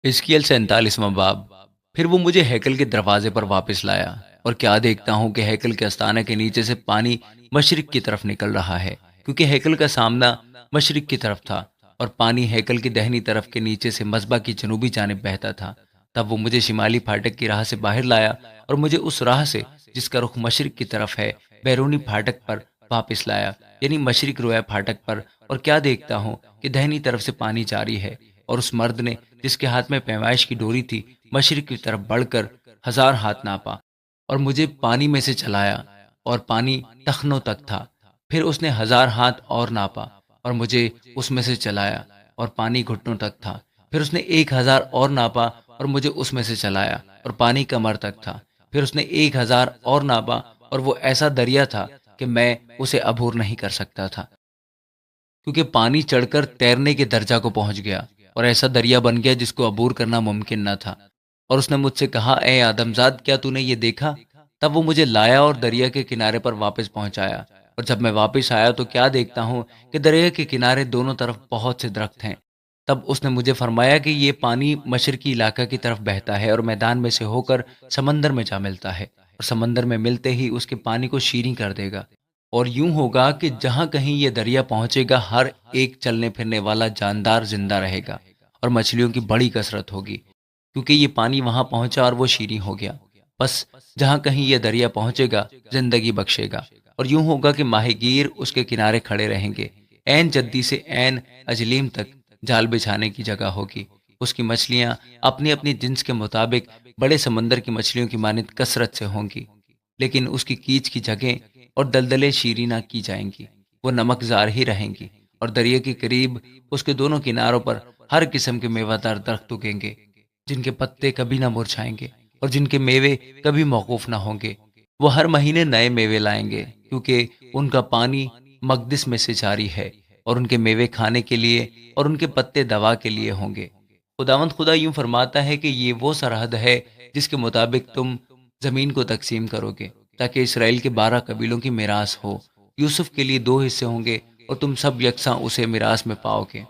حزقیل 47واں باب۔ پھر وہ مجھے ہیکل کے دروازے پر واپس لایا، اور کیا دیکھتا ہوں کہ ہیکل کے آستانے کے نیچے سے پانی مشرق کی طرف نکل رہا ہے، کیونکہ ہیکل کا سامنا مشرق کی طرف تھا، اور پانی ہیکل کی دہنی طرف کے نیچے سے مذبح کی جنوبی جانب بہتا تھا۔ تب وہ مجھے شمالی پھاٹک کی راہ سے باہر لایا، اور مجھے اس راہ سے جس کا رخ مشرق کی طرف ہے بیرونی پھاٹک پر واپس لایا، یعنی مشرق رویا پھاٹک پر۔ اور کیا دیکھتا ہوں کہ دہنی طرف سے پانی جاری ہے، اور اس مرد نے جس کے ہاتھ میں پیمائش کی ڈوری تھی مشرق کی طرف بڑھ کر 1000 ہاتھ ناپا، اور مجھے پانی میں سے چلایا، اور پانی ٹخنوں تک تھا۔ پھر اس نے 1000 ہاتھ اور ناپا، اور مجھے اس میں سے چلایا، اور پانی گھٹنوں تک تھا۔ پھر اس نے 1000 اور ناپا، اور مجھے اس میں سے چلایا، اور پانی کمر تک تھا۔ پھر اس نے 1000 اور ناپا، اور وہ ایسا دریا تھا کہ میں اسے عبور نہیں کر سکتا تھا، کیونکہ پانی چڑھ کر تیرنے کے درجہ کو پہنچ گیا، اور ایسا دریا بن گیا جس کو عبور کرنا ممکن نہ تھا۔ اور اس نے مجھ سے کہا، اے آدم زاد، کیا تو نے یہ دیکھا؟ تب وہ مجھے لایا اور دریا کے کنارے پر واپس پہنچایا، اور جب میں واپس آیا تو کیا دیکھتا ہوں کہ دریا کے کنارے دونوں طرف بہت سے درخت ہیں۔ تب اس نے مجھے فرمایا کہ یہ پانی مشرقی علاقہ کی طرف بہتا ہے، اور میدان میں سے ہو کر سمندر میں جا ملتا ہے، اور سمندر میں ملتے ہی اس کے پانی کو شیریں کر دے گا۔ اور یوں ہوگا کہ جہاں کہیں یہ دریا پہنچے گا، ہر ایک چلنے پھرنے والا جاندار زندہ رہے گا، اور مچھلیوں کی بڑی کثرت ہوگی، کیونکہ یہ پانی وہاں پہنچا اور وہ شیریں ہو گیا۔ بس جہاں کہیں یہ دریا پہنچے گا زندگی بخشے گا، اور یوں ہوگا کہ ماہی گیر اس کے کنارے کھڑے رہیں گے۔ عین جدی سے عین اجلیم تک جال بچھانے کی جگہ ہوگی۔ اس کی مچھلیاں اپنی اپنی جنس کے مطابق بڑے سمندر کی مچھلیوں کی مانند کثرت سے ہوں گی، لیکن اس کی کیچ کی جگہیں اور دلدلیں شیریں نہ کی جائیں گی، وہ نمک زار ہی رہیں گی۔ اور دریا کے قریب اس کے دونوں کناروں پر ہر قسم کے میوہ دار درخت اگیں گے، جن کے پتے کبھی نہ مرجھائیں گے، اور جن کے میوے کبھی موقوف نہ ہوں گے۔ وہ ہر مہینے نئے میوے لائیں گے، کیونکہ ان کا پانی مقدس میں سے جاری ہے، اور ان کے میوے کھانے کے لیے اور ان کے پتے دوا کے لیے ہوں گے۔ خداوند خدا یوں فرماتا ہے کہ یہ وہ سرحد ہے جس کے مطابق تم زمین کو تقسیم کرو گے، تاکہ اسرائیل کے 12 قبیلوں کی میراث ہو۔ یوسف کے لیے 2 حصے ہوں گے، اور تم سب یکساں اسے میراث میں پاؤ گے،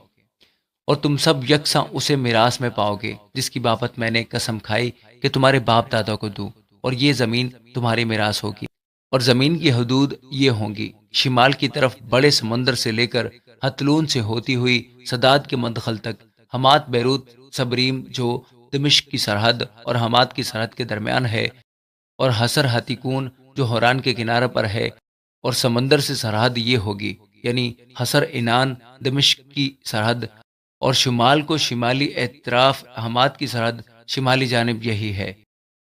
اور تم سب یکساں اسے میراث میں پاؤ گے، جس کی بابت میں نے قسم کھائی کہ تمہارے باپ دادا کو دوں، اور یہ زمین تمہاری میراث ہوگی۔ اور زمین کی حدود یہ ہوں گی: شمال کی طرف بڑے سمندر سے لے کر ہتلون سے ہوتی ہوئی سداد کے مدخل تک، حمات بیروت سبریم جو دمشق کی سرحد اور حمات کی سرحد کے درمیان ہے، اور حسر ہتیکون جو حوران کے کنارے پر ہے۔ اور سمندر سے سرحد یہ ہوگی، یعنی حسر انان دمشق کی سرحد، اور شمال کو شمالی اطراف حمات کی سرحد شمالی جانب یہی ہے،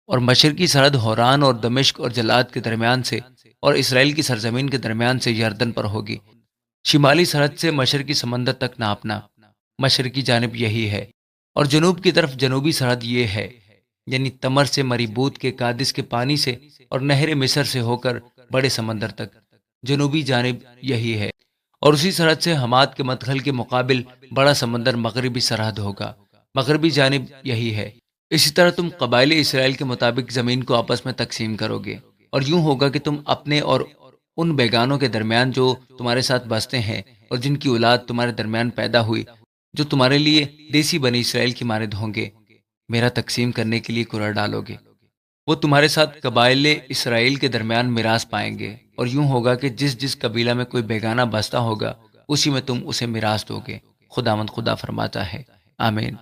اور مشرقی سرحد حوران اور دمشق اور جلاد کے درمیان سے اور اسرائیل کی سرزمین کے درمیان سے یردن پر ہوگی۔ شمالی سرحد سے مشرقی سمندر تک ناپنا مشرقی جانب یہی ہے، اور جنوب کی طرف جنوبی سرحد یہ ہے، یعنی تمر سے مریبوت کے قادس کے پانی سے اور نہر مصر سے ہو کر بڑے سمندر تک جنوبی جانب یہی ہے، اور اسی سرحد سے حمات کے مدخل کے مقابل بڑا سمندر مغربی سرحد ہوگا، مغربی جانب یہی ہے۔ اسی طرح تم قبائل اسرائیل کے مطابق زمین کو آپس میں تقسیم کرو گے، اور یوں ہوگا کہ تم اپنے اور ان بیگانوں کے درمیان جو تمہارے ساتھ بستے ہیں اور جن کی اولاد تمہارے درمیان پیدا ہوئی، جو تمہارے لیے دیسی بنی اسرائیل کی مانند ہوں گے، میرا تقسیم کرنے کے لیے قرار ڈالو گے۔ وہ تمہارے ساتھ قبائل اسرائیل کے درمیان میراث پائیں گے، اور یوں ہوگا کہ جس جس قبیلہ میں کوئی بیگانہ بستا ہوگا اسی میں تم اسے میراث دو گے۔ خداوند خدا فرماتا ہے، آمین۔